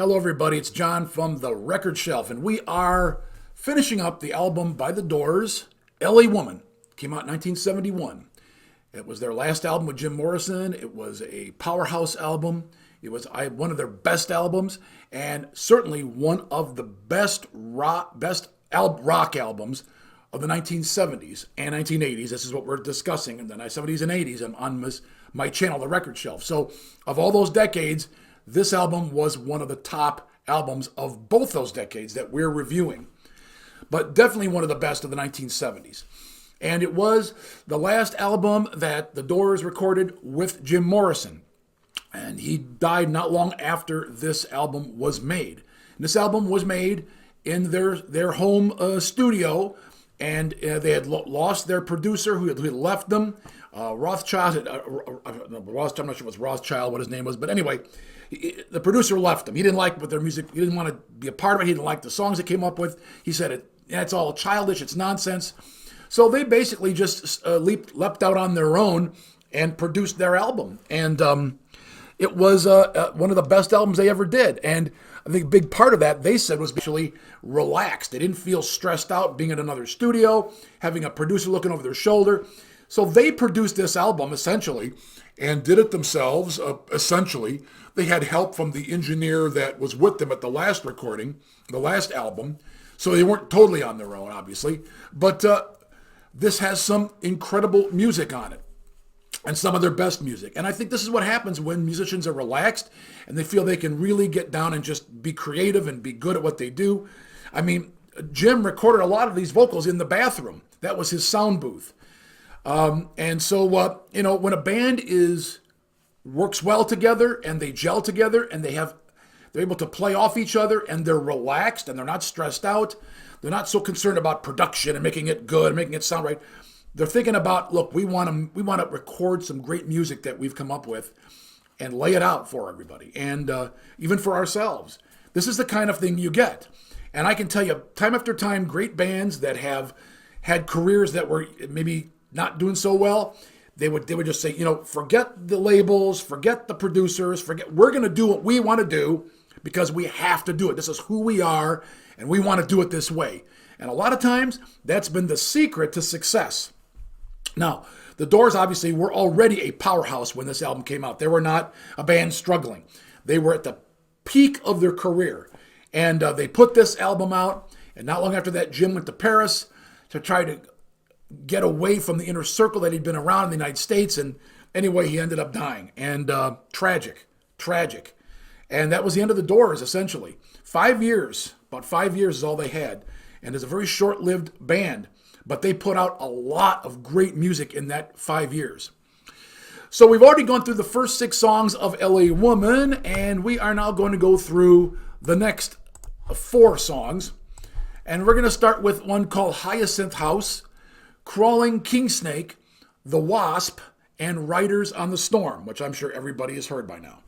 Hello, everybody. It's John from the Record Shelf, and we are finishing up the album by The Doors, L.A. Woman. Came out in 1971. It was their last album with Jim Morrison. It was a powerhouse album. It was one of their best albums, and certainly one of the best rock albums of the 1970s and 1980s. This is what we're discussing in the 70s and 80s on my channel, The Record Shelf. So of all those decades, this album was one of the top albums of both those decades that we're reviewing, but definitely one of the best of the 1970s. And it was the last album that the Doors recorded with Jim Morrison. And he died not long after this album was made. And this album was made in their home studio, and they had lost their producer who had left them. Rothschild, I'm not sure if it was Rothschild, what his name was, but anyway, the producer left him. He didn't like their music. He didn't want to be a part of it. He didn't like the songs they came up with. He said, it's all childish. It's nonsense. So they basically just leapt out on their own and produced their album. And it was one of the best albums they ever did. And I think a big part of that, they said, was actually relaxed. They didn't feel stressed out being in another studio, having a producer looking over their shoulder. So they produced this album, essentially, and did it themselves, essentially. They had help from the engineer that was with them at the last recording, the last album. So they weren't totally on their own, obviously. But this has some incredible music on it, and some of their best music. And I think this is what happens when musicians are relaxed and they feel they can really get down and just be creative and be good at what they do. I mean, Jim recorded a lot of these vocals in the bathroom. That was his sound booth. And so, when a band works well together and they gel together and they're able to play off each other and they're relaxed and they're not stressed out, they're not so concerned about production and making it good and making it sound right. They're thinking about, look, we want to record some great music that we've come up with and lay it out for everybody and even for ourselves. This is the kind of thing you get. And I can tell you time after time, great bands that have had careers that were maybe not doing so well, they would just say, forget the labels, forget the producers, we're going to do what we want to do because we have to do it. This is who we are, and we want to do it this way. And a lot of times, that's been the secret to success. Now, the Doors obviously were already a powerhouse when this album came out. They were not a band struggling. They were at the peak of their career. And they put this album out, and not long after that, Jim went to Paris to try to get away from the inner circle that he'd been around in the United States. And anyway, he ended up dying. And tragic. And that was the end of the Doors, essentially. About 5 years is all they had. And it's a very short-lived band. But they put out a lot of great music in that 5 years. So we've already gone through the first 6 songs of L.A. Woman, and we are now going to go through the next 4 songs. And we're going to start with one called Hyacynth House, Crawling King Snake, The Wasp, and Riders on the Storm, which I'm sure everybody has heard by now.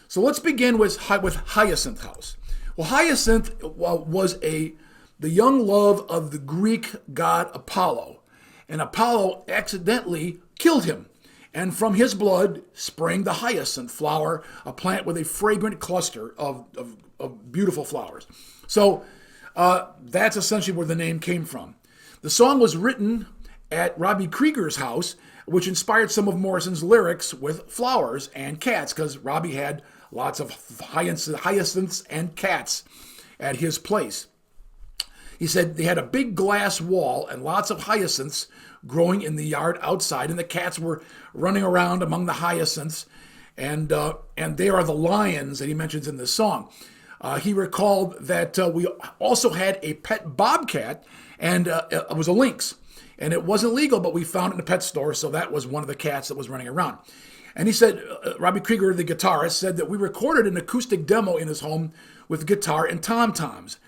So let's begin with Hyacynth House. Well, Hyacinth was the young love of the Greek god Apollo, and Apollo accidentally killed him. And from his blood sprang the hyacinth flower, a plant with a fragrant cluster of beautiful flowers. So that's essentially where the name came from. The song was written at Robbie Krieger's house, which inspired some of Morrison's lyrics with flowers and cats, because Robbie had lots of hyacinths and cats at his place. He said they had a big glass wall and lots of hyacinths growing in the yard outside, and the cats were running around among the hyacinths, and they are the lions that he mentions in this song. He recalled that we also had a pet bobcat, and it was a lynx. And it wasn't legal, but we found it in a pet store, so that was one of the cats that was running around. And he said, Robbie Krieger, the guitarist, said that we recorded an acoustic demo in his home with guitar and tom-toms.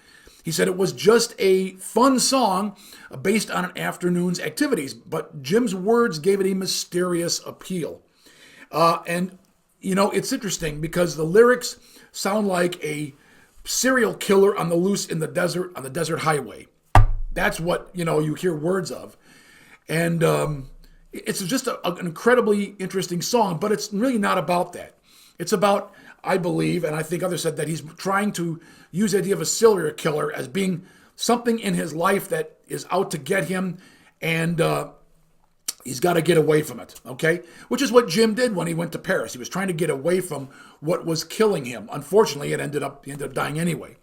He said it was just a fun song based on an afternoon's activities, but Jim's words gave it a mysterious appeal. And it's interesting because the lyrics sound like a serial killer on the loose in the desert, on the desert highway. That's what, you hear words of. And it's just an incredibly interesting song, but it's really not about that. It's about I believe, and I think others said that he's trying to use the idea of a serial killer as being something in his life that is out to get him, and he's got to get away from it, okay? Which is what Jim did when he went to Paris. He was trying to get away from what was killing him. Unfortunately, he ended up dying anyway.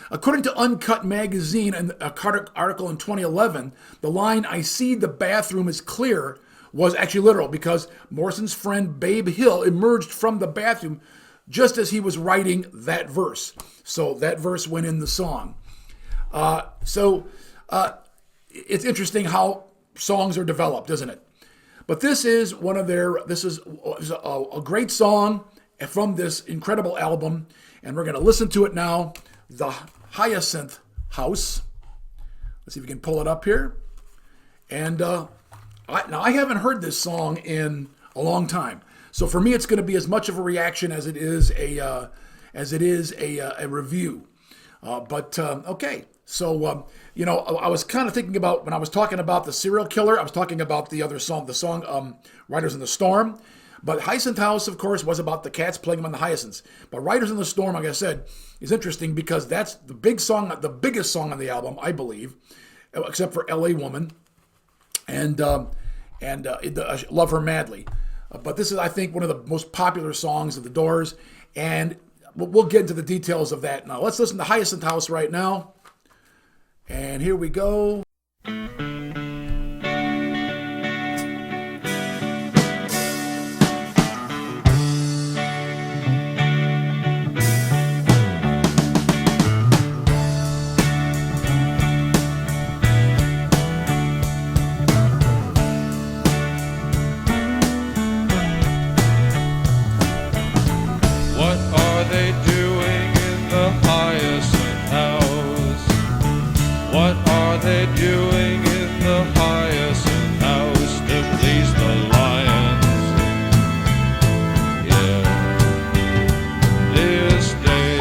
According to Uncut Magazine, and a article in 2011, the line, "I see the bathroom is clear," was actually literal because Morrison's friend Babe Hill emerged from the bathroom just as he was writing that verse. So that verse went in the song. It's interesting how songs are developed, isn't it? But this is a great song from this incredible album, and we're going to listen to it now, the Hyacynth House. Let's see if we can pull it up here. And I haven't heard this song in a long time, so for me it's going to be as much of a reaction as it is a review. Okay. So, I was kind of thinking about, when I was talking about the serial killer, I was talking about the other song, Riders in the Storm. But Hyacynth House, of course, was about the cats playing among the hyacinths. But Riders in the Storm, like I said, is interesting because that's the biggest song on the album, I believe, except for L.A.WOMAN and Love Her Madly. But this is, I think, one of the most popular songs of the Doors, and we'll get into the details of that now. Let's listen to Hyacynth House right now. And here we go. What are they doing in the Hyacynth House? What are they doing in the Hyacinth House to please the lions? Yeah, this day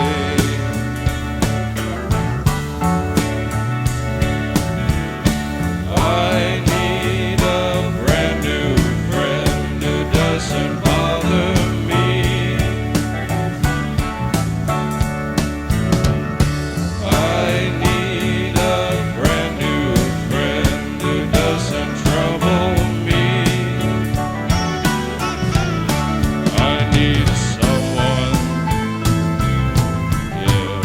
I need a brand new friend who doesn't bother me. I need a brand new friend who doesn't trouble me. I need someone, yeah,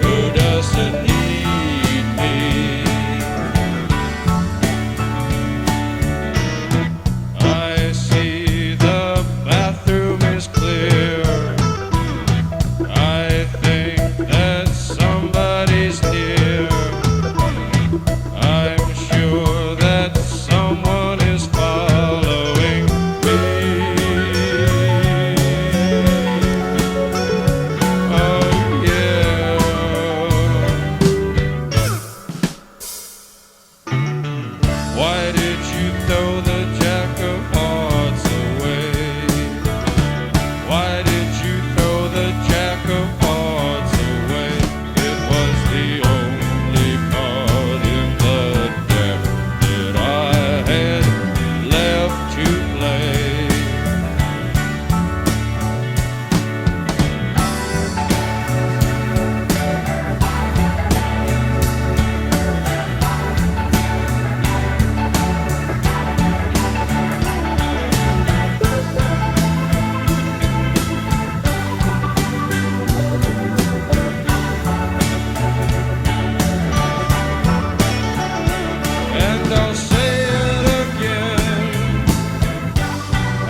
who doesn't need me. I see the bathroom is clear. I think that somebody's near. I'm sure that someone is following me. Oh yeah. Why did you throw the jack of hearts away? Why did you throw the jack of hearts away? It was the only card in the deck that I had left to play. And I'll say it again,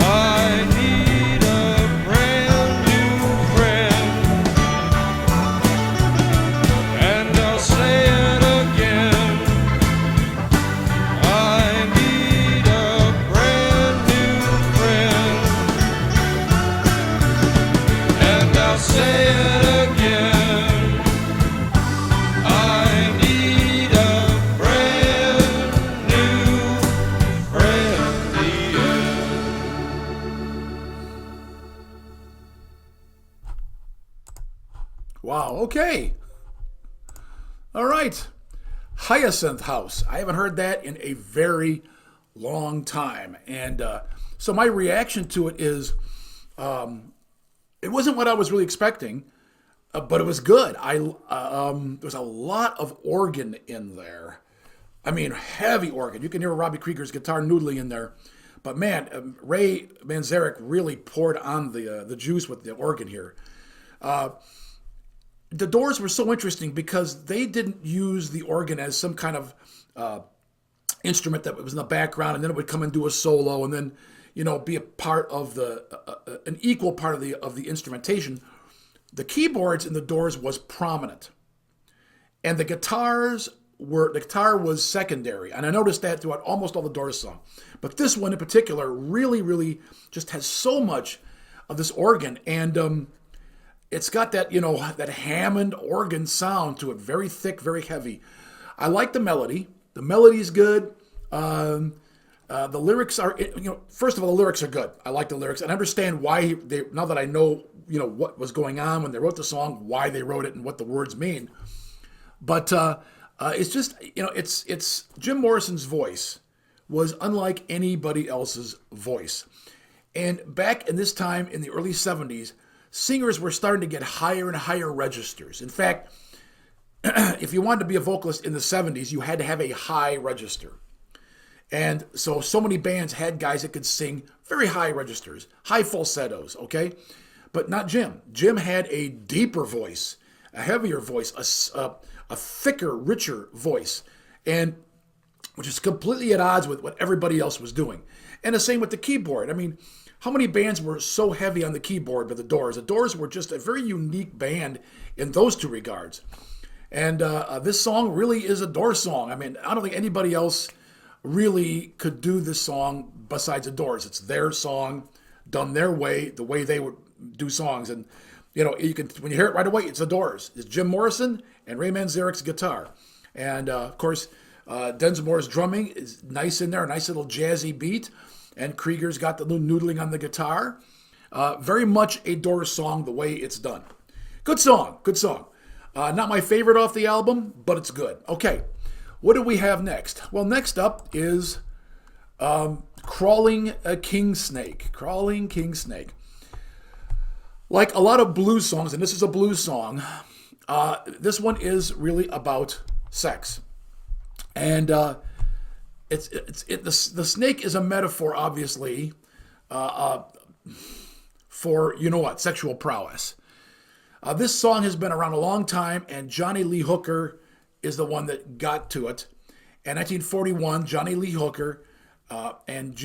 I need a brand new friend. And I'll say it again, I need a brand new friend. And I'll say it again, I need a brand new friend. The end. Wow, okay. All right. Hyacynth House. I haven't heard that in a very long time. And so my reaction to it is It wasn't what I was really expecting, but it was good. There's a lot of organ in there. I mean, heavy organ. You can hear Robbie Krieger's guitar noodling in there. But man, Ray Manzarek really poured on the juice with the organ here. The Doors were so interesting because they didn't use the organ as some kind of instrument that was in the background, and then it would come and do a solo, and then be a part of an equal part of the instrumentation. The keyboards in the Doors was prominent, and the guitar was secondary, and I noticed that throughout almost all the Doors songs. But this one in particular really, really just has so much of this organ, and it's got that that Hammond organ sound to it, very thick, very heavy. I like the melody. The melody is good. The lyrics are, first of all, the lyrics are good. I like the lyrics, and I understand why now that I know what was going on when they wrote the song, why they wrote it, and what the words mean. But it's just, it's Jim Morrison's voice was unlike anybody else's voice. And back in this time in the early 70s, singers were starting to get higher and higher registers. In fact, if you wanted to be a vocalist in the 70s, you had to have a high register. And so many bands had guys that could sing very high registers, high falsettos, okay? But not Jim. Jim had a deeper voice, a heavier voice, a thicker, richer voice, and which is completely at odds with what everybody else was doing. And the same with the keyboard. I mean, how many bands were so heavy on the keyboard by the Doors? The Doors were just a very unique band in those two regards. And this song really is a Doors song. I mean, I don't think anybody else really could do this song besides the Doors. It's their song, done their way, the way they would do songs. And you can, when you hear it right away, it's the Doors. It's Jim Morrison and Ray Manzarek's guitar, and of course, Densmore's drumming is nice in there, a nice little jazzy beat, and Krieger's got the little noodling on the guitar. Very much a Doors song the way it's done. Good song, good song. Not my favorite off the album, but it's good. Okay, what do we have next? Well, next up is Crawling King Snake. Crawling King Snake. Like a lot of blues songs, and this is a blues song, this one is really about sex. And the snake is a metaphor, obviously, for, sexual prowess. This song has been around a long time, and Johnny Lee Hooker is the one that got to it. In 1941, Johnny Lee Hooker and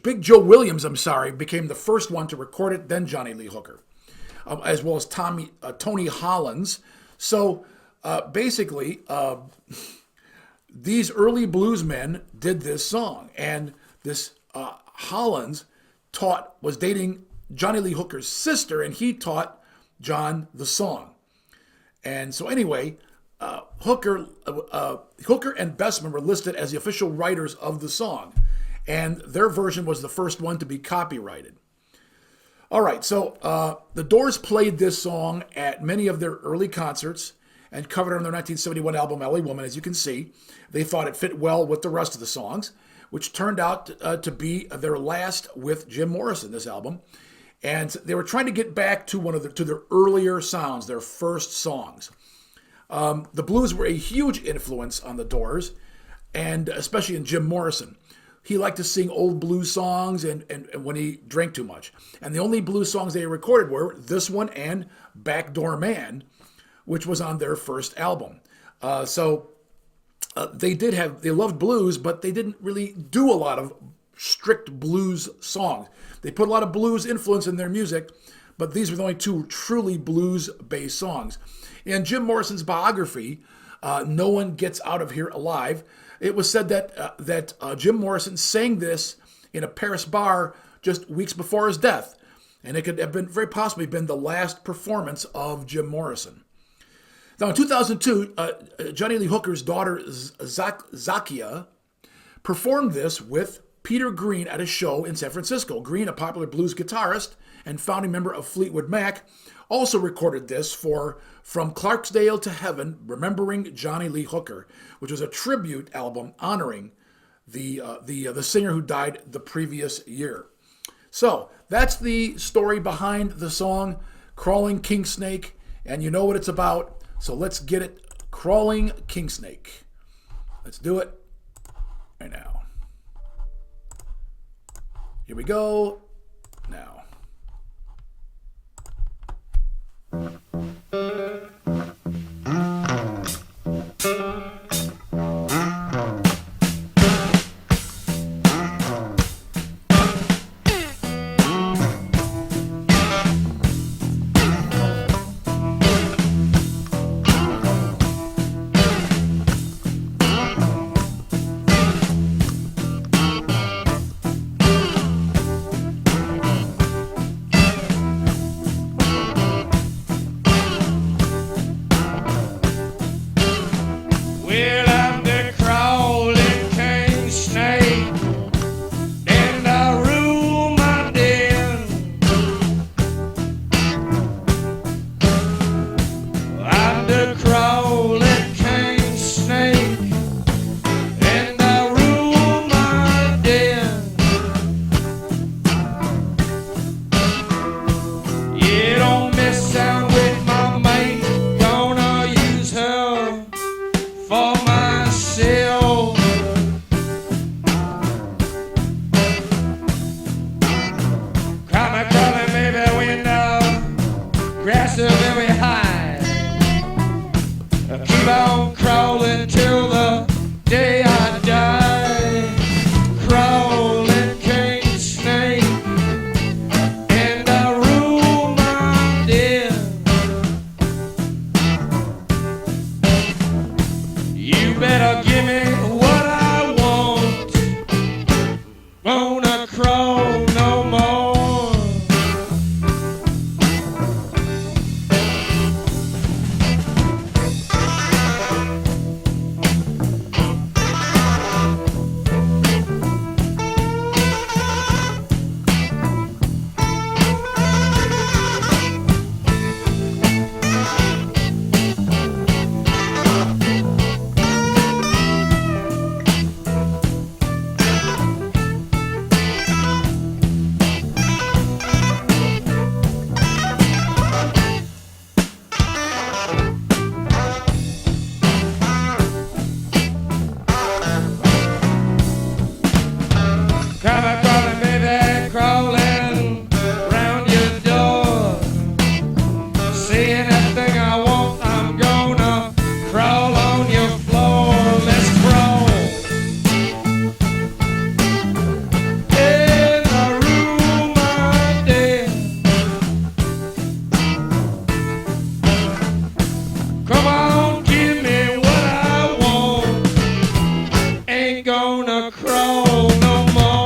Big Joe Williams, became the first one to record it, then Johnny Lee Hooker, as well as Tony Hollins. So basically, these early bluesmen did this song, and this Hollins was dating Johnny Lee Hooker's sister, and he taught John the song. And so anyway, Hooker and Bessman were listed as the official writers of the song, and their version was the first one to be copyrighted. All right, so the Doors played this song at many of their early concerts and covered it on their 1971 album, L.A.WOMAN, as you can see. They thought it fit well with the rest of the songs, which turned out to be their last with Jim Morrison, this album. And they were trying to get back to their earlier sounds, their first songs. The blues were a huge influence on the Doors, and especially in Jim Morrison. He liked to sing old blues songs and when he drank too much. And the only blues songs they recorded were this one and Backdoor Man, which was on their first album. They loved blues, but they didn't really do a lot of strict blues songs. They put a lot of blues influence in their music, but these were the only two truly blues-based songs. In Jim Morrison's biography, No One Gets Out of Here Alive, it was said that Jim Morrison sang this in a Paris bar just weeks before his death, and it could have been very possibly been the last performance of Jim Morrison. Now, in 2002, Johnny Lee Hooker's daughter, Zakia, performed this with Peter Green at a show in San Francisco. Green, a popular blues guitarist and founding member of Fleetwood Mac, also recorded this for From Clarksdale to Heaven, Remembering Johnny Lee Hooker, which was a tribute album honoring the singer who died the previous year. So that's the story behind the song Crawling King Snake, and you know what it's about. So let's get it. Crawling King Snake. Let's do it right now. Here we go. Now. Well, I'm the crawling king snake, and I rule my den. I'm the crawling king snake, and I rule my den. Yeah, don't mess around with my mate, gonna use her for myself. Crawling, crawling, baby, window, grass is very high. Keep on crawling till the day I die. Crawling king snake, and I rule my den. You better give me what I want. Wanna crawl no more. Crawling, crawling, baby, crawling round your door. See anything I want, I'm gonna crawl on your floor. Let's crawl. And I rule my den. Come on, give me what I want. Ain't gonna crawl no more.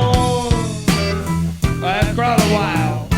I've crawled a while.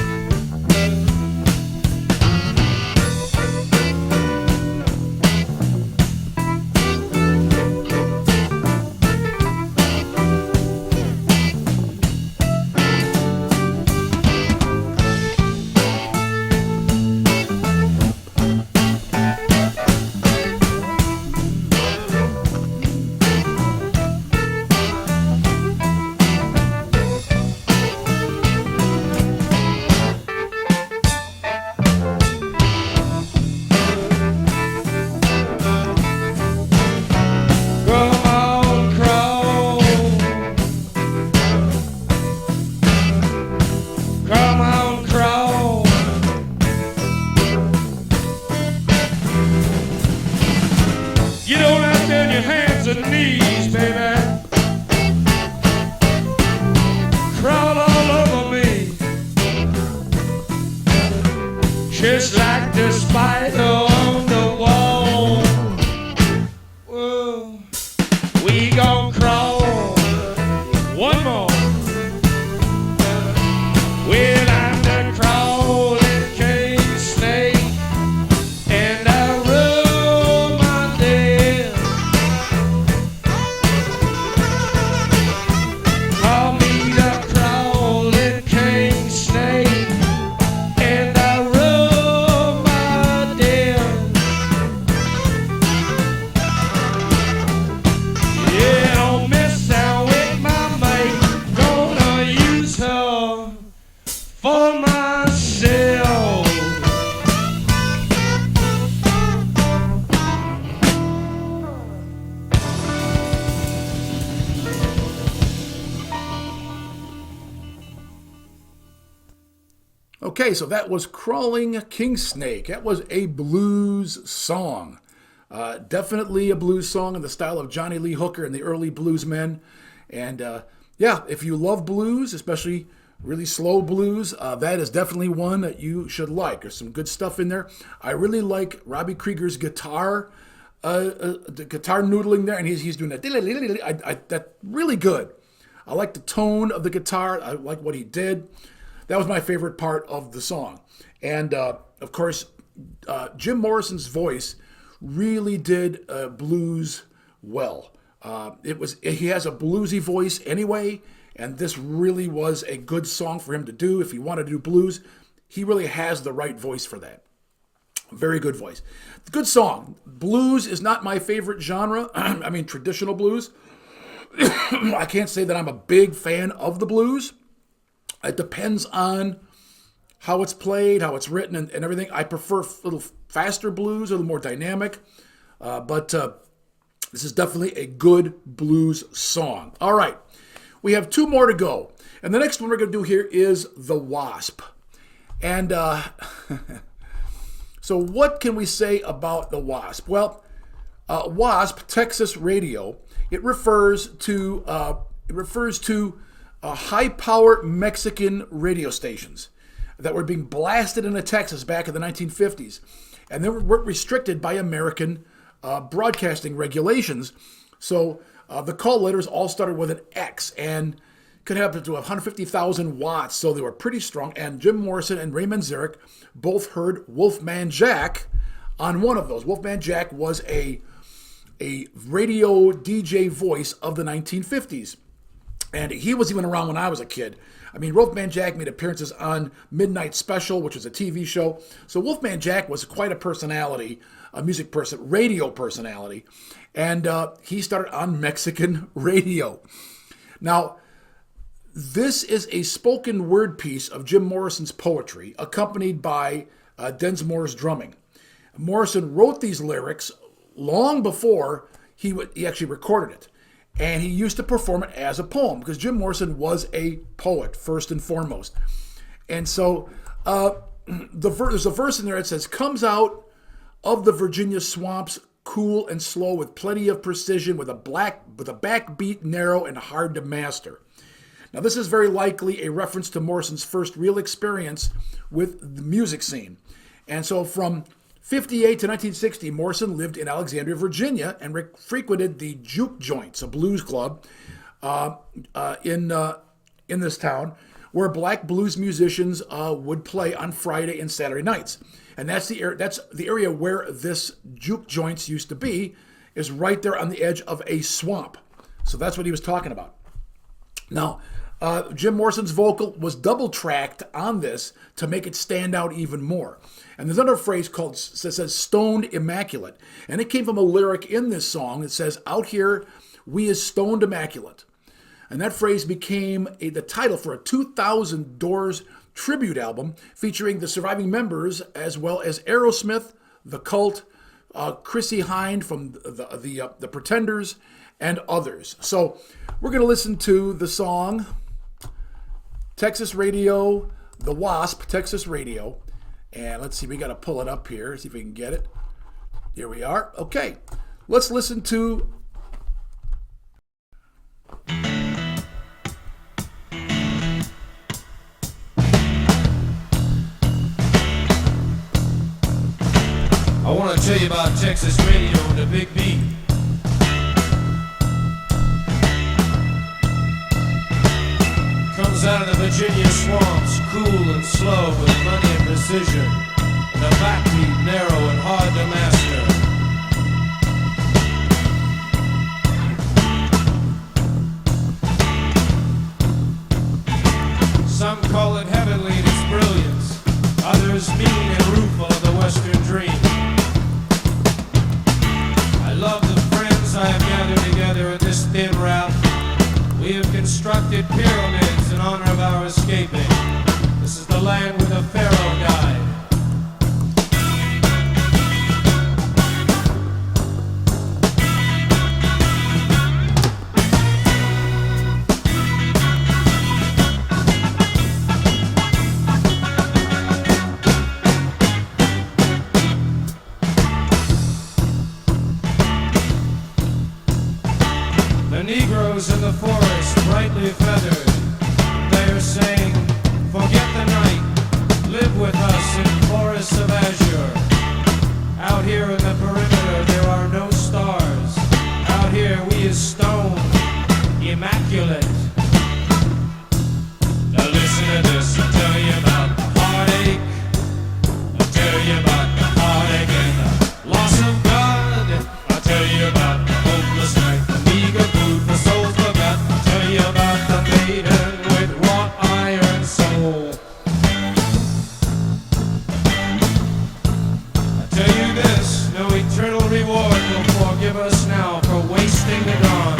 Come on, crawl. Come on, crawl. You don't have to on your hands and knees, baby. Crawl all over me, just like the spider on the wall. Whoa. We gon' crawl one more. Well, I'm the crawling king snake, and I rule my den. Call me the crawling king snake, and I rule my den. Yeah, don't mess out with my mate, Okay, so that was Crawling King Snake. That was a blues song. Definitely a blues song in the style of Johnny Lee Hooker and the early bluesmen. And yeah, if you love blues, especially really slow blues, that is definitely one that you should like. There's some good stuff in there. I really like Robbie Krieger's guitar, the guitar noodling there, and he's doing that. That's really good. I like the tone of the guitar. I like what he did. That was my favorite part of the song. And of course, Jim Morrison's voice really did blues well. He has a bluesy voice anyway, and this really was a good song for him to do. If he wanted to do blues, he really has the right voice for that. Very good voice. Good song. Blues is not my favorite genre. I mean, traditional blues. I can't say that I'm a big fan of the blues. It depends on how it's played, how it's written, and everything. I prefer a little faster blues, a little more dynamic. But this is definitely a good blues song. All right. We have two more to go. And the next one we're going to do here is the WASP. And so what can we say about the WASP? Well, WASP, Texas Radio, it refers to high-power Mexican radio stations that were being blasted into Texas back in the 1950s. And they were restricted by American broadcasting regulations. So the call letters all started with an X and could have up to 150,000 watts. So they were pretty strong. And Jim Morrison and Raymond Zarek both heard Wolfman Jack on one of those. Wolfman Jack was a radio DJ voice of the 1950s. And he was even around when I was a kid. I mean, Wolfman Jack made appearances on Midnight Special, which was a TV show. So Wolfman Jack was quite a personality, a music person, radio personality. And he started on Mexican radio. Now, this is a spoken word piece of Jim Morrison's poetry, accompanied by Densmore's drumming. Morrison wrote these lyrics long before he actually recorded it. And he used to perform it as a poem because Jim Morrison was a poet, first and foremost. And so there's a verse in there that says, comes out of the Virginia swamps, cool and slow with plenty of precision, with a backbeat narrow and hard to master. Now, this is very likely a reference to Morrison's first real experience with the music scene. And so from 58 to 1960, Morrison lived in Alexandria, Virginia, and frequented the Juke Joints, a blues club in this town, where black blues musicians would play on Friday and Saturday nights. And that's the area where this Juke Joints used to be, is right there on the edge of a swamp. So that's what he was talking about. Now, Jim Morrison's vocal was double-tracked on this to make it stand out even more. And there's another phrase that says stoned immaculate. And it came from a lyric in this song that says, out here, we is stoned immaculate. And that phrase became the title for a 2000 Doors tribute album featuring the surviving members as well as Aerosmith, The Cult, Chrissie Hynde from the Pretenders, and others. So we're going to listen to the song Texas Radio, the WASP, Texas Radio. And let's see, we got to pull it up here, see if we can get it. Here we are. Okay, let's listen to... I want to tell you about Texas Radio and the Big B. Comes out of the Virginia swamps, cool and slow with plenty of precision, and a backbeat narrow and hard to master. Some call it heavenly in its brilliance, others mean and rueful of the Western dream. I love the friends I have gathered together in this thin route. We have constructed pyramids in honor of our escaping. This is the land where the Pharaoh died. brightly feathered. They are saying, forget the night, live with us in forests of azure. Out here in the perimeter there are no stars. Out here we is stone, immaculate. Now listen to this, I'll tell you about the heartache. I'll tell you about the heartache and the loss of God. I'll tell you about the hopeless night, the meager food for souls forgot. I'll tell you about the maiden with wrought iron soul. I'll tell you this, no eternal reward will forgive us now for wasting the dawn.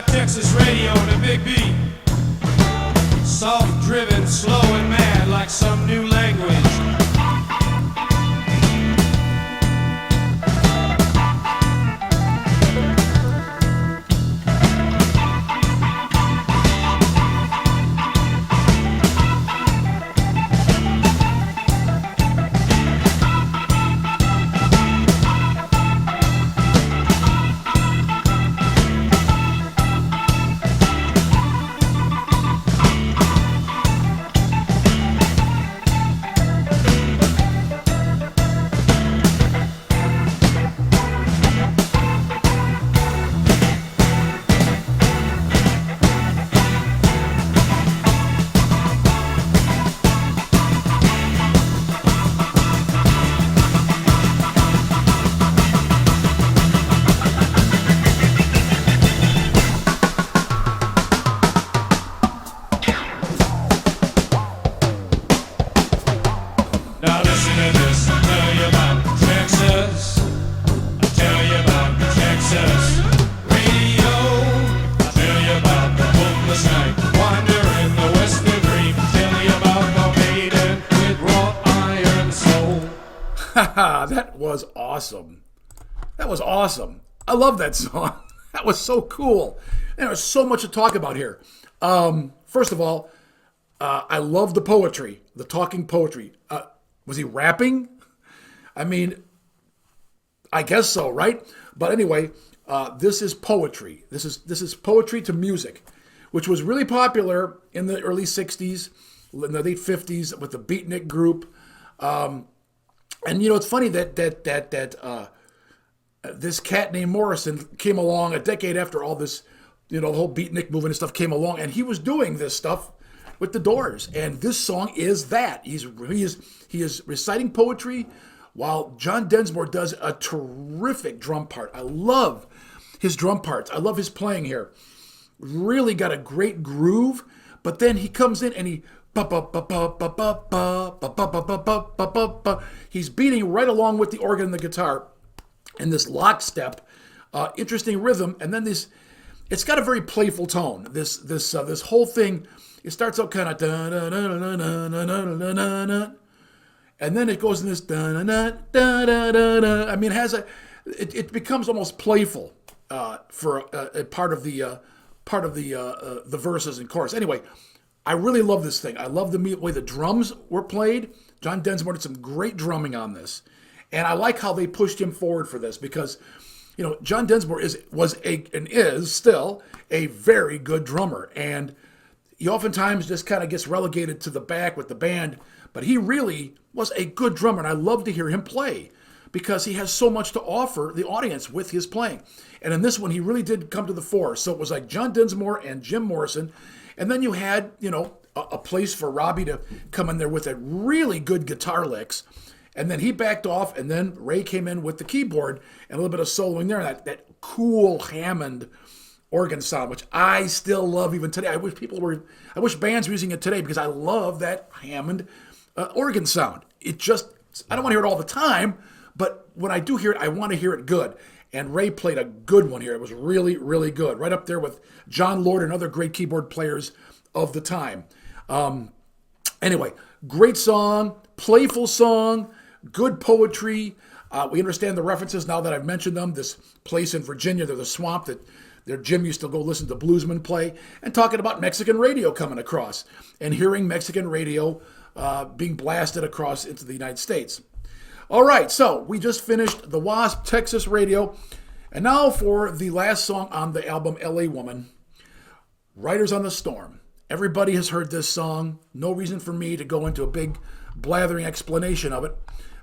Texas radio and a big beat, soft-driven, slow and mad like some new language. Now listen to this, I'll tell you about Texas. I'll tell you about Texas radio. I'll tell you about the hopeless night, wander in the western dream. Tell you about the maiden with wrought iron soul. Haha, that was awesome. That was awesome. I love that song. That was so cool. There was so much to talk about here. First of all, I love the poetry, the talking poetry. Was he rapping? I mean, I guess so, right? But anyway, this is poetry. This is poetry to music, which was really popular in the early 60s, in the late 50s with the beatnik group. And you know, it's funny that this cat named Morrison came along a decade after all this, you know, the whole beatnik movement and stuff came along, and he was doing this stuff with the Doors, and this song is that. He is reciting poetry while John Densmore does a terrific drum part. I love his drum parts. I love his playing here. Really got a great groove, but then he comes in and he's beating right along with the organ and the guitar in this lockstep, interesting rhythm, and then this. It's got a very playful tone. This whole thing. It starts out kind of and then it goes in this I mean, it becomes almost playful for a part of the verses and chorus. Anyway, I really love this thing. I love the way the drums were played. John Densmore did some great drumming on this, and I like how they pushed him forward for this because, you know, John Densmore is still a very good drummer, and he oftentimes just kind of gets relegated to the back with the band, but he really was a good drummer, and I love to hear him play because he has so much to offer the audience with his playing. And in this one, he really did come to the fore. So it was like John Densmore and Jim Morrison, and then you had, you know, a place for Robbie to come in there with a really good guitar licks, And then he backed off, and then Ray came in with the keyboard and a little bit of soloing there, and that cool Hammond organ sound, which I still love even today. I wish bands were using it today because I love that Hammond organ sound. I don't want to hear it all the time, but when I do hear it, I want to hear it good. And Ray played a good one here. It was really, really good. Right up there with John Lord and other great keyboard players of the time. Anyway, great song, playful song, good poetry. We understand the references now that I've mentioned them. This place in Virginia, the swamp that their Jim used to go listen to bluesmen play, and talking about Mexican radio coming across and hearing Mexican radio being blasted across into the United States. All right, so we just finished the WASP Texas Radio, and now for the last song on the album, L.A. Woman, Riders on the Storm. Everybody has heard this song. No reason for me to go into a big blathering explanation of it,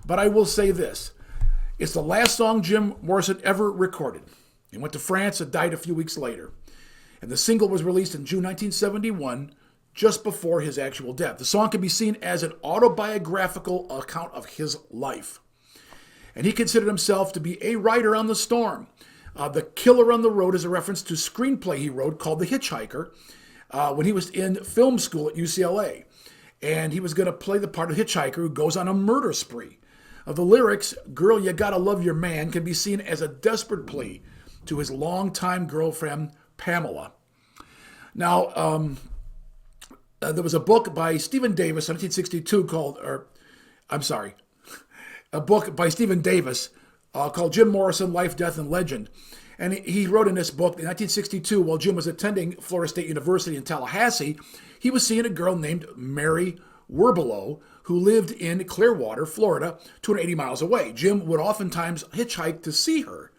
but I will say this. It's the last song Jim Morrison ever recorded. He went to France and died a few weeks later, and the single was released in June 1971, just before his actual death. The song can be seen as an autobiographical account of his life. And he considered himself to be a rider on the storm. The Killer on the Road is a reference to a screenplay he wrote called The Hitchhiker when he was in film school at UCLA. And he was going to play the part of Hitchhiker who goes on a murder spree. The lyrics, "Girl, you gotta love your man," can be seen as a desperate plea to his longtime girlfriend, Pamela. Now, there was a book by Stephen Davis, 1962, a book by Stephen Davis called Jim Morrison, Life, Death, and Legend. And he wrote in this book, in 1962, while Jim was attending Florida State University in Tallahassee, he was seeing a girl named Mary Werbelow, who lived in Clearwater, Florida, 280 miles away. Jim would oftentimes hitchhike to see her.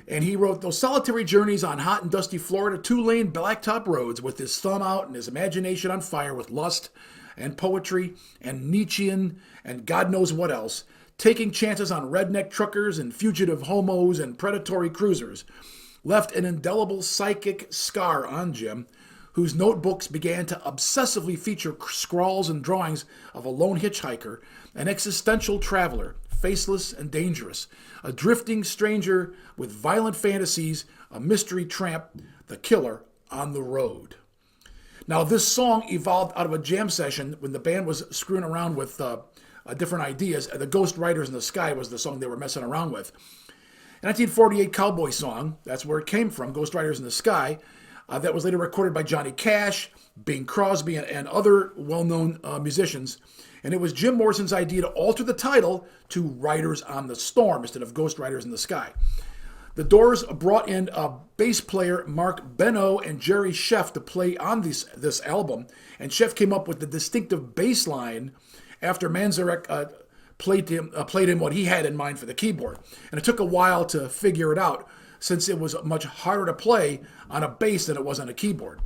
And he wrote those solitary journeys on hot and dusty Florida 2-lane blacktop roads with his thumb out and his imagination on fire with lust and poetry and Nietzschean and God knows what else, taking chances on redneck truckers and fugitive homos and predatory cruisers, left an indelible psychic scar on Jim, whose notebooks began to obsessively feature scrawls and drawings of a lone hitchhiker, an existential traveler, faceless and dangerous, a drifting stranger with violent fantasies, a mystery tramp, the killer on the road. Now, this song evolved out of a jam session when the band was screwing around with different ideas. The Ghost Riders in the Sky was the song they were messing around with. A 1948 cowboy song, that's where it came from, Ghost Riders in the Sky, that was later recorded by Johnny Cash, Bing Crosby, and other well-known musicians. And it was Jim Morrison's idea to alter the title to Riders on the Storm instead of Ghost Riders in the Sky. The Doors brought in bass player Mark Beno and Jerry Sheff to play on this album, and Sheff came up with the distinctive bass line after Manzarek played him what he had in mind for the keyboard. And it took a while to figure it out, since it was much harder to play on a bass than it was on a keyboard.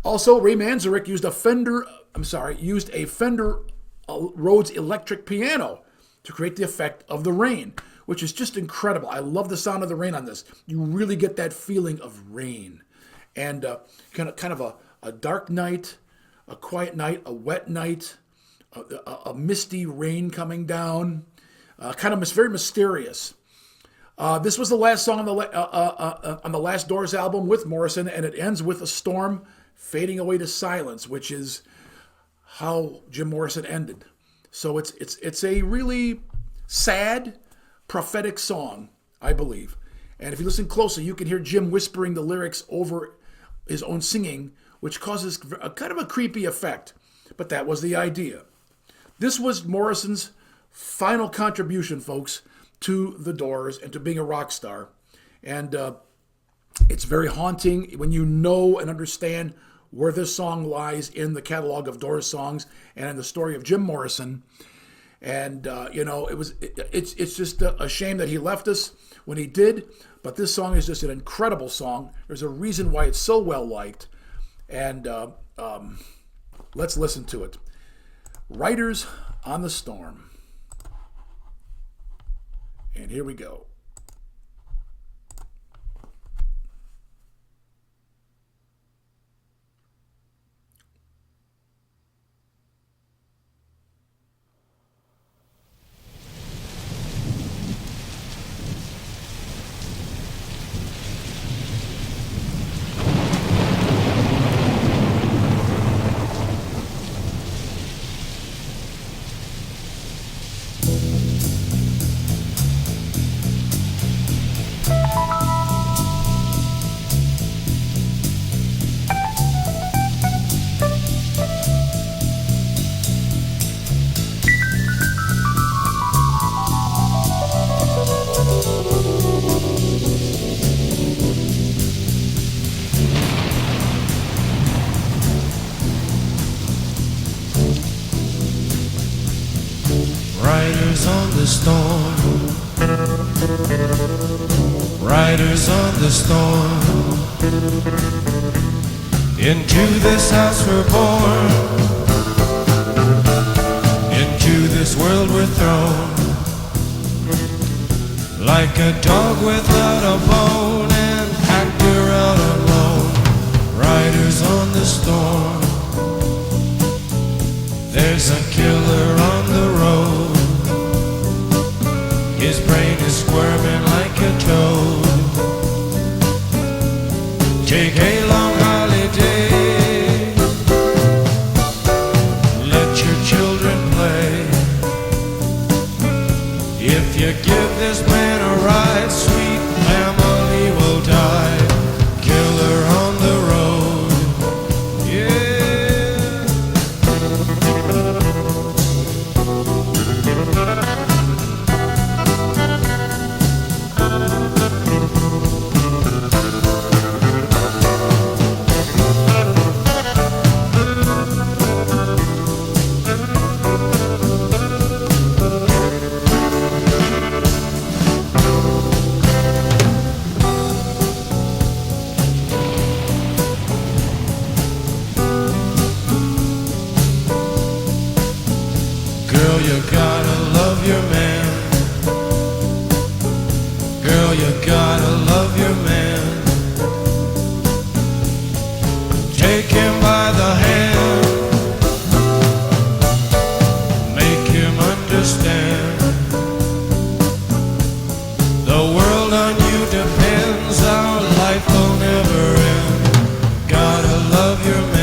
Also, Ray Manzarek used a Fender Rhodes electric piano to create the effect of the rain, which is just incredible. I love the sound of the rain on this. You really get that feeling of rain. And kind of a dark night, a quiet night, a wet night, a misty rain coming down, very mysterious. This was the last song on the last Doors album with Morrison, and it ends with a storm fading away to silence, which is how Jim Morrison ended. So it's a really sad, prophetic song, I believe. And if you listen closely, you can hear Jim whispering the lyrics over his own singing, which causes a kind of a creepy effect. But that was the idea. This was Morrison's final contribution, folks, to the Doors and to being a rock star. And it's very haunting when you know and understand where this song lies in the catalog of Doors songs and in the story of Jim Morrison. And, it's just a shame that he left us when he did. But this song is just an incredible song. There's a reason why it's so well liked. And let's listen to it. Riders on the Storm. And here we go. storm. Riders on the storm. Into this house we're born. Into this world we're thrown. Like a dog without a bone, an actor out alone. Riders on the storm. There's a killer on the road. His brain is squirming like a toad. Take a long holiday. Let your children play. If you give this man a ride, sweet family will die. Killer on the road. Yeah. Girl, you gotta love your man. Girl, you gotta love your man. Take him by the hand. Make him understand. The world on you depends. Our life will never end. Gotta love your man.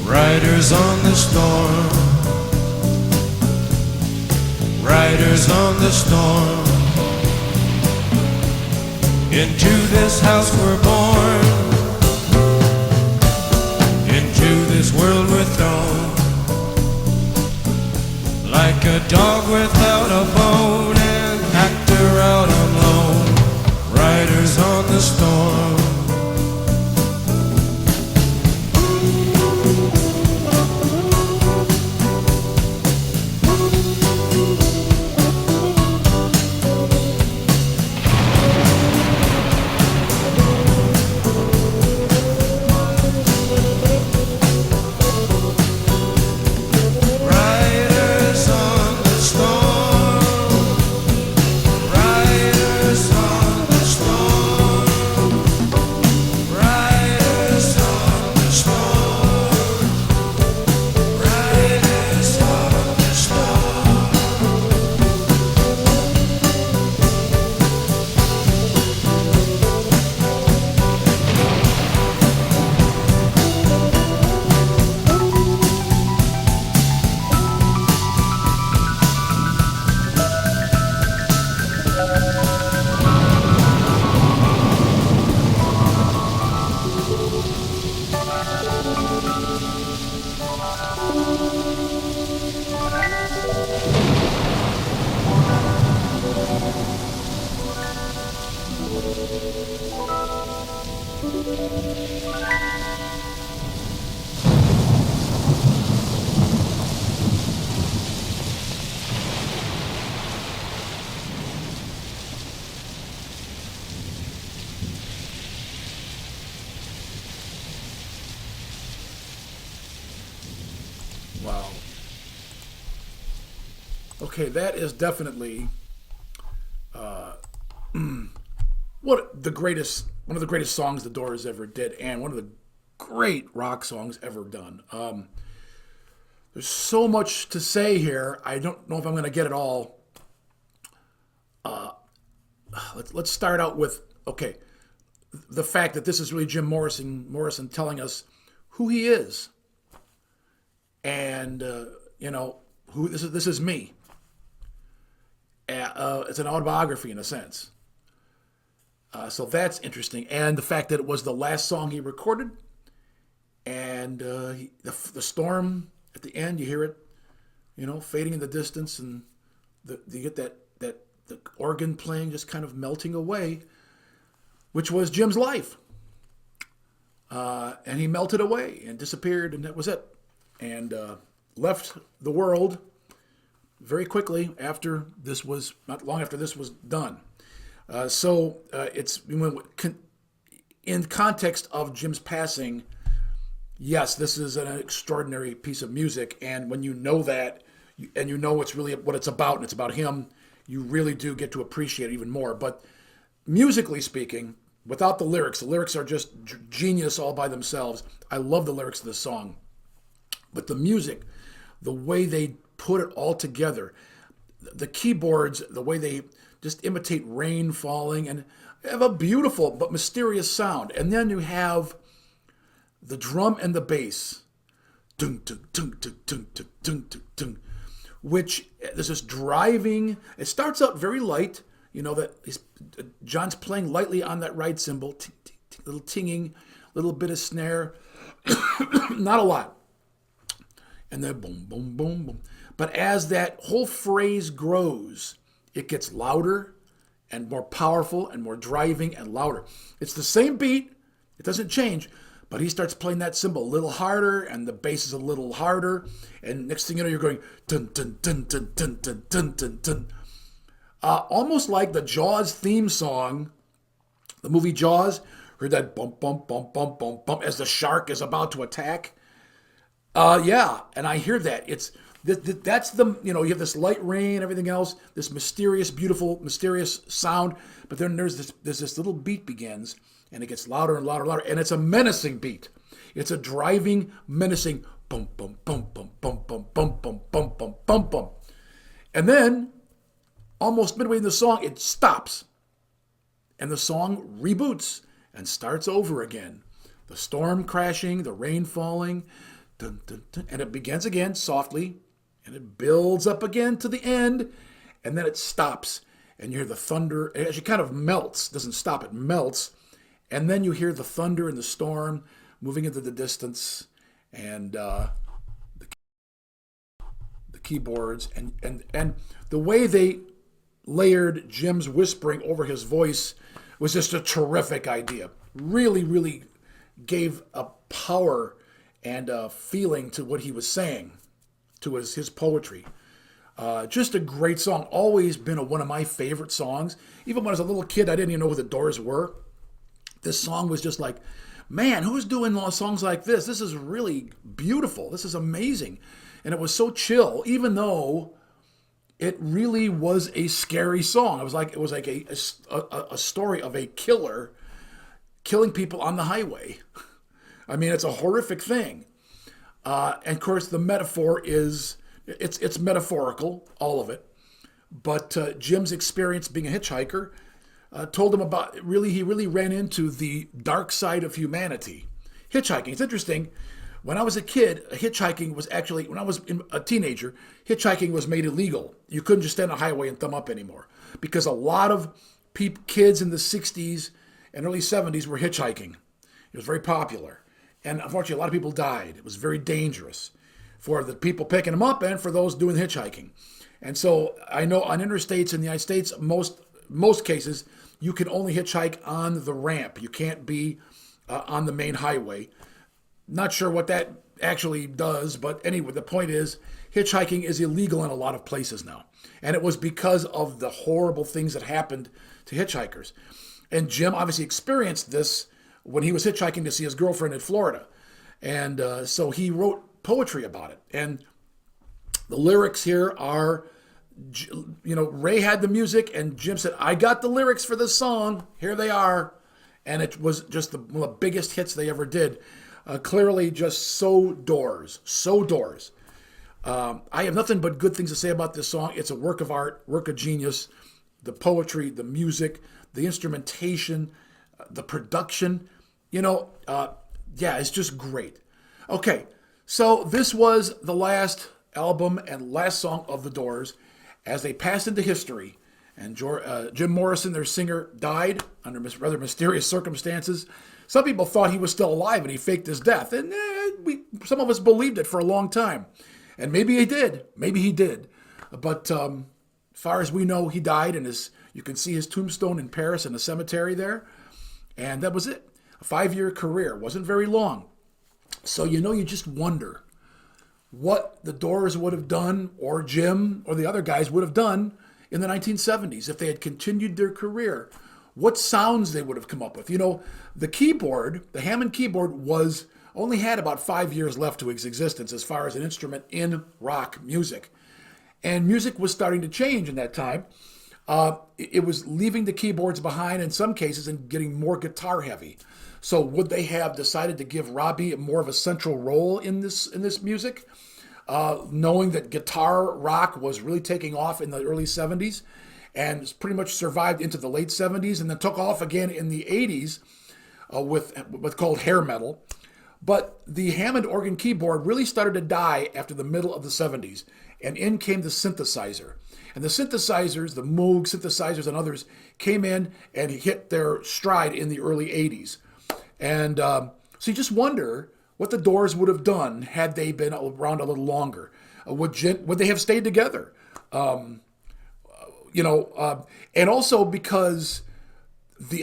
Riders on the storm. Riders on the storm. Into this house we're born. Into this world we're thrown. Like a dog without a bone, an actor out alone. Riders on the storm. Okay, that is definitely one of the greatest songs the Doors ever did, and one of the great rock songs ever done. There's so much to say here. I don't know if I'm going to get it all. Let's start out with the fact that this is really Jim Morrison telling us who he is, and who this is me. It's an autobiography in a sense. So that's interesting, and the fact that it was the last song he recorded, and the storm at the end, you hear it, fading in the distance, and you get that the organ playing just kind of melting away, which was Jim's life. And he melted away and disappeared, and that was it. And left the world very quickly after this was, not long after this was done. So it's in context of Jim's passing. Yes, this is an extraordinary piece of music, and when you know that, and you know it's really what it's about, and it's about him, you really do get to appreciate it even more. But musically speaking, without the lyrics are just genius all by themselves. I love the lyrics of this song. But the music, the way they put it all together, the keyboards, the way they just imitate rain falling, and have a beautiful but mysterious sound. And then you have the drum and the bass, dun, dun, dun, dun, dun, dun, dun, dun, dun, which there's this driving. It starts out very light, that John's playing lightly on that ride cymbal, little tinging, little bit of snare, not a lot, and then boom, boom, boom, boom. But as that whole phrase grows, it gets louder and more powerful and more driving and louder. It's the same beat, it doesn't change. But he starts playing that cymbal a little harder, and the bass is a little harder. And next thing you know, you're going dun dun dun dun dun dun dun dun dun. Almost like the Jaws theme song, the movie Jaws. Heard that bump bump bump bump bump bump as the shark is about to attack. Yeah, and I hear that. That's the you have this light rain, everything else, this mysterious, beautiful, mysterious sound. But then there's this little beat begins. And it gets louder and louder and louder. And it's a menacing beat. It's a driving, menacing bum, bum, bum, bum, bum, bum, bum, bum, bum, bum, bum, bum. And then, almost midway in the song, it stops. And the song reboots and starts over again. The storm crashing, the rain falling, dun, dun, dun, and it begins again softly. And it builds up again to the end. And then it stops. And you hear the thunder. It actually kind of melts. Doesn't stop, it melts. And then you hear the thunder and the storm moving into the distance, and the keyboards, and the way they layered Jim's whispering over his voice was just a terrific idea. Really, really gave a power and a feeling to what he was saying, to his poetry. Just a great song. Always been one of my favorite songs. Even when I was a little kid, I didn't even know who the Doors were. This song was just like, man, who's doing songs like this? This is really beautiful. This is amazing. And it was so chill, even though it really was a scary song. It was like a story of a killer killing people on the highway. I mean, it's a horrific thing. And of course, the metaphor it's metaphorical, all of it. But Jim's experience being a hitchhiker told him about, he really ran into the dark side of humanity. Hitchhiking. It's interesting. When I was a kid, hitchhiking was actually, when I was a teenager, hitchhiking was made illegal. You couldn't just stand on a highway and thumb up anymore. Because a lot of kids in the 60s and early 70s were hitchhiking. It was very popular. And unfortunately, a lot of people died. It was very dangerous for the people picking them up and for those doing hitchhiking. And so I know on interstates in the United States, most cases, you can only hitchhike on the ramp. You can't be on the main highway. Not sure what that actually does, but anyway, the point is, hitchhiking is illegal in a lot of places now. And it was because of the horrible things that happened to hitchhikers. And Jim obviously experienced this when he was hitchhiking to see his girlfriend in Florida. And so he wrote poetry about it. And the lyrics here are Ray had the music, and Jim said, "I got the lyrics for this song. Here they are," and it was just one of the biggest hits they ever did. Clearly, just so Doors. I have nothing but good things to say about this song. It's a work of art, work of genius. The poetry, the music, the instrumentation, the production. It's just great. Okay, so this was the last album and last song of the Doors as they passed into history. And Jim Morrison, their singer, died under rather mysterious circumstances. Some people thought he was still alive and he faked his death. And some of us believed it for a long time. And maybe he did. But as far as we know, he died. And you can see his tombstone in Paris in the cemetery there. And that was it. A 5-year career. Wasn't very long. So, you just wonder what the Doors would have done, or Jim or the other guys would have done in the 1970s if they had continued their career. What sounds they would have come up with. The keyboard, the Hammond keyboard, only had about 5 years left to its existence as far as an instrument in rock music. And music was starting to change in that time. It was leaving the keyboards behind in some cases and getting more guitar heavy. So would they have decided to give Robbie more of a central role in this music, knowing that guitar rock was really taking off in the early 70s and pretty much survived into the late 70s and then took off again in the 80s with what's called hair metal. But the Hammond organ keyboard really started to die after the middle of the 70s, and in came the synthesizer. And the synthesizers, the Moog synthesizers and others, came in and hit their stride in the early 80s. And so you just wonder what the Doors would have done had they been around a little longer. Would they have stayed together? And also because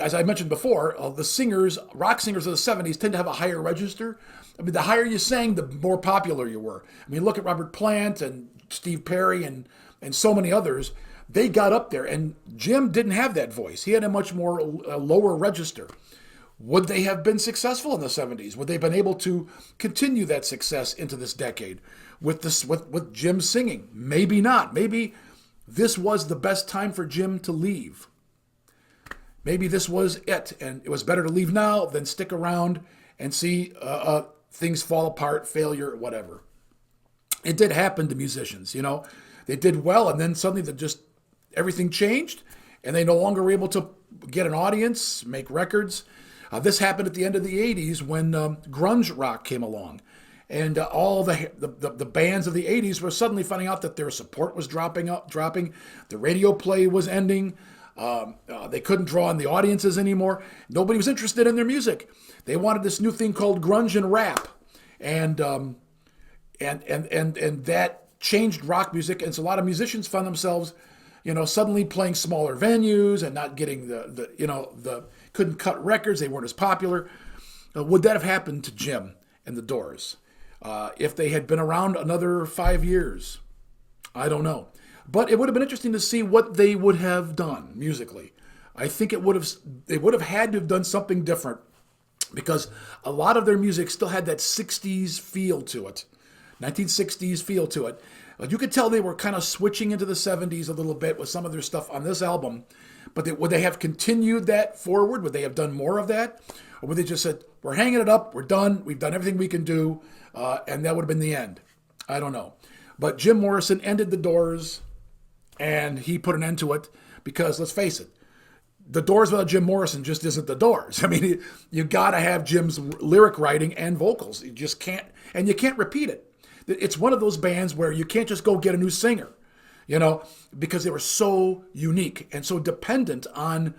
as I mentioned before, the rock singers of the 70s tend to have a higher register. I mean, the higher you sang, the more popular you were. I mean, look at Robert Plant and Steve Perry and so many others. They got up there, and Jim didn't have that voice. He had a much more lower register. Would they have been successful in the 70s? Would they have been able to continue that success into this decade with Jim singing? Maybe not. Maybe this was the best time for Jim to leave. Maybe this was it, and it was better to leave now than stick around and see things fall apart, failure, whatever. It did happen to musicians, They did well, and then suddenly everything changed, and they no longer were able to get an audience, make records. This happened at the end of the 80s when grunge rock came along. And all the bands of the 80s were suddenly finding out that their support was dropping. The radio play was ending. They couldn't draw on the audiences anymore. Nobody was interested in their music. They wanted this new thing called grunge and rap. And that changed rock music. And so a lot of musicians found themselves, suddenly playing smaller venues and not getting couldn't cut records. They weren't as popular. Would that have happened to Jim and the Doors if they had been around another 5 years? I don't know. But it would have been interesting to see what they would have done musically. I think they would have had to have done something different because a lot of their music still had that 60s feel to it, 1960s feel to it. You could tell they were kind of switching into the 70s a little bit with some of their stuff on this album. But would they have continued that forward? Would they have done more of that? Or would they just said, we're hanging it up, we're done, we've done everything we can do, and that would have been the end? I don't know. But Jim Morrison ended the Doors, and he put an end to it because, let's face it, the Doors without Jim Morrison just isn't the Doors. I mean, you got to have Jim's lyric writing and vocals. You just can't, and you can't repeat it. It's one of those bands where you can't just go get a new singer, because they were so unique and so dependent on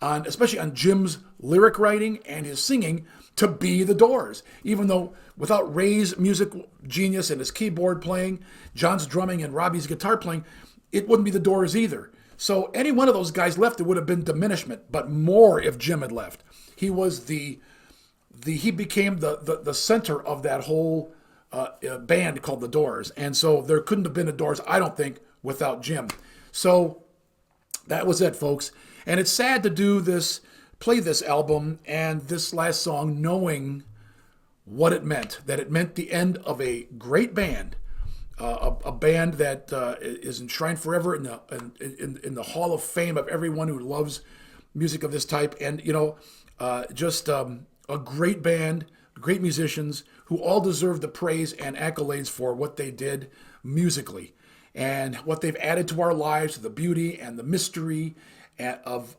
especially on Jim's lyric writing and his singing to be the Doors. Even though without Ray's music genius and his keyboard playing, John's drumming and Robbie's guitar playing, it wouldn't be the Doors either. So any one of those guys left, it would have been diminishment, but more if Jim had left. He was he became the center of that whole band called the Doors. And so there couldn't have been a Doors, I don't think, without Jim. So that was it, folks. And it's sad to play this album and this last song knowing what it meant, that it meant the end of a great band. a band that is enshrined forever in the Hall of Fame of everyone who loves music of this type. And, just a great band, great musicians who all deserve the praise and accolades for what they did musically and what they've added to our lives, the beauty and the mystery of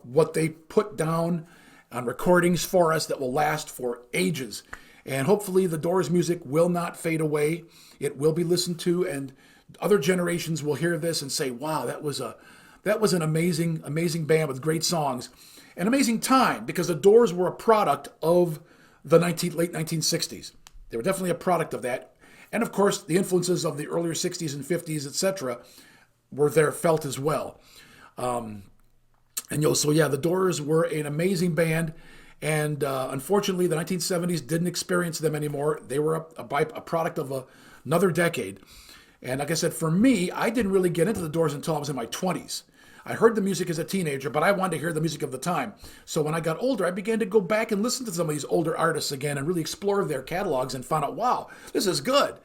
what they put down on recordings for us that will last for ages. And hopefully the Doors music will not fade away. It will be listened to, and other generations will hear this and say, wow, that was an amazing band with great songs. An amazing time, because the Doors were a product of the late 1960s. They were definitely a product of that. And of course, the influences of the earlier 60s and 50s, etc., were there felt as well. The Doors were an amazing band. And unfortunately, the 1970s didn't experience them anymore. They were a product of another decade. And like I said, for me, I didn't really get into the Doors until I was in my 20s. I heard the music as a teenager, but I wanted to hear the music of the time. So when I got older, I began to go back and listen to some of these older artists again and really explore their catalogs and found out, wow, this is good.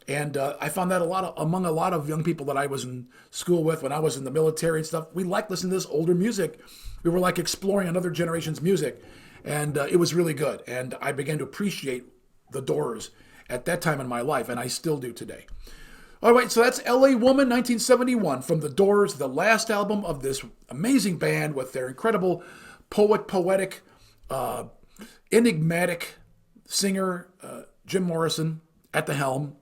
And I found that among a lot of young people that I was in school with when I was in the military and stuff. We liked listening to this older music. We were like exploring another generation's music. And it was really good. And I began to appreciate the Doors at that time in my life, and I still do today. All right, so that's L.A. Woman, 1971, from the Doors, the last album of this amazing band with their incredible poetic, enigmatic singer, Jim Morrison, at the helm.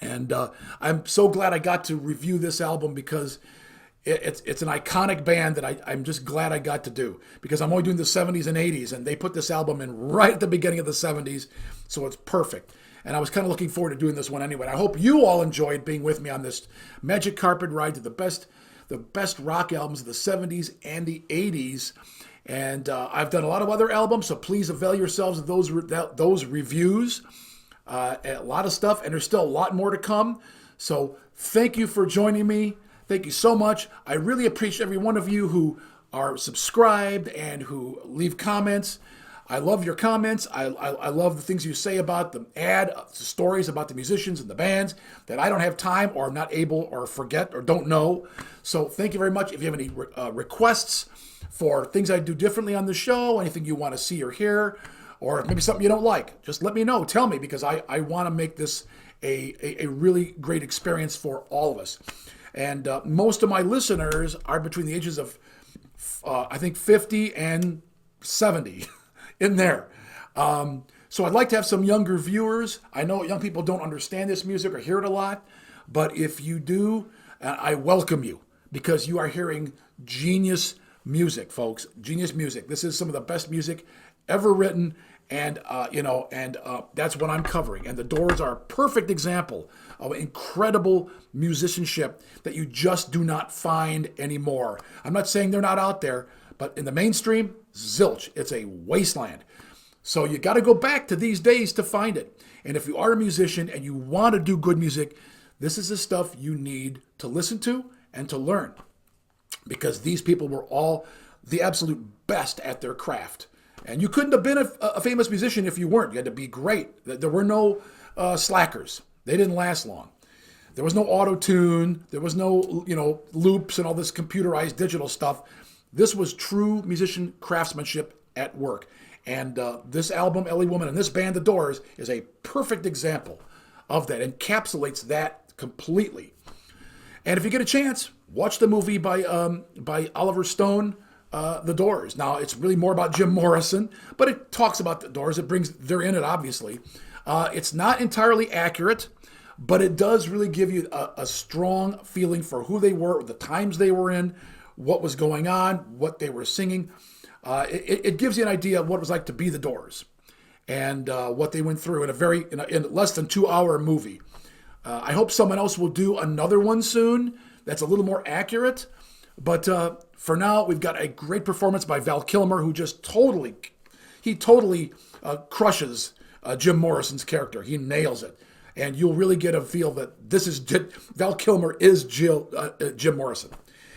And I'm so glad I got to review this album because it's an iconic band that I'm just glad I got to do, because I'm only doing the 70s and 80s, and they put this album in right at the beginning of the 70s, so it's perfect. And I was kind of looking forward to doing this one anyway. I hope you all enjoyed being with me on this magic carpet ride to the best rock albums of the 70s and the 80s. And I've done a lot of other albums, so please avail yourselves of those reviews. A lot of stuff, and there's still a lot more to come. So thank you for joining me. Thank you so much. I really appreciate every one of you who are subscribed and who leave comments. I love your comments. I love the things you say about the stories about the musicians and the bands that I don't have time or I'm not able or forget or don't know. So thank you very much. If you have any requests for things I do differently on the show, anything you want to see or hear, or maybe something you don't like, just let me know. Tell me, because I want to make this a really great experience for all of us. And most of my listeners are between the ages of, I think, 50 and 70 in there. So I'd like to have some younger viewers. I know young people don't understand this music or hear it a lot, but if you do, I welcome you, because you are hearing genius music, folks. Genius music. This is some of the best music ever written, and that's what I'm covering. And the Doors are a perfect example of incredible musicianship that you just do not find anymore. I'm not saying they're not out there, but in the mainstream, zilch. It's a wasteland. So you got to go back to these days to find it. And if you are a musician and you want to do good music, this is the stuff you need to listen to and to learn, because these people were all the absolute best at their craft. And you couldn't have been a famous musician if you weren't. You had to be great. There were no slackers. They didn't last long. There was no auto-tune. There was no, loops and all this computerized digital stuff. This was true musician craftsmanship at work. And this album, L.A.WOMAN, and this band, The Doors, is a perfect example of that, encapsulates that completely. And if you get a chance, watch the movie by Oliver Stone, The Doors. Now, it's really more about Jim Morrison, but it talks about The Doors. They're in it, obviously. It's not entirely accurate, but it does really give you a strong feeling for who they were, the times they were in, what was going on, what they were singing. It gives you an idea of what it was like to be The Doors and what they went through in less than 2-hour movie. I hope someone else will do another one soon that's a little more accurate. But for now, we've got a great performance by Val Kilmer, who just totally crushes Jim Morrison's character. He nails it. And you'll really get a feel that Val Kilmer is Jim Morrison.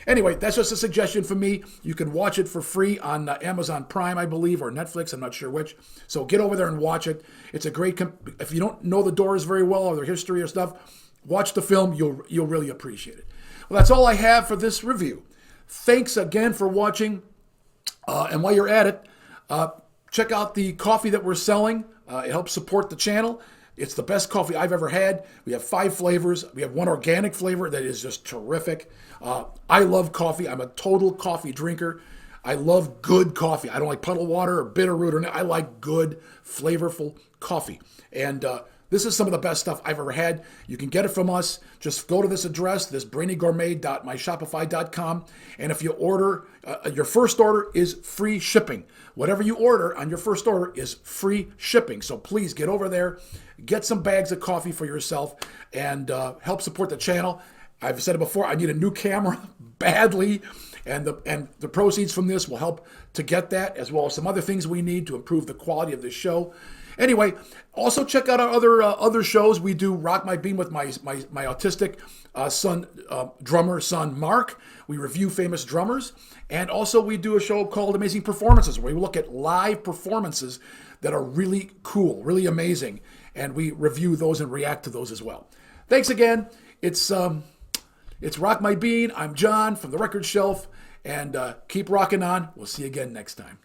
Anyway, that's just a suggestion from me. You can watch it for free on Amazon Prime, I believe, or Netflix. I'm not sure which. So get over there and watch it. It's a great. If you don't know the Doors very well or their history or stuff, watch the film. You'll really appreciate it. Well, that's all I have for this review. Thanks again for watching. And while you're at it, check out the coffee that we're selling. It helps support the channel. It's the best coffee I've ever had. We have 5 flavors. We have one organic flavor that is just terrific. I love coffee. I'm a total coffee drinker. I love good coffee. I don't like puddle water or Bitterroot or I like good, flavorful coffee. And this is some of the best stuff I've ever had. You can get it from us. Just go to this address, this brainygourmet.myshopify.com. And if you order, your first order is free shipping. Whatever you order on your first order is free shipping. So please get over there, get some bags of coffee for yourself, and help support the channel. I've said it before, I need a new camera badly. And the proceeds from this will help to get that, as well as some other things we need to improve the quality of this show. Anyway, also check out our other shows. We do Rock My Bean with my autistic drummer son Mark. We review famous drummers, and also we do a show called Amazing Performances, where we look at live performances that are really cool, really amazing, and we review those and react to those as well. Thanks again. It's Rock My Bean. I'm John from the Record Shelf, and keep rocking on. We'll see you again next time.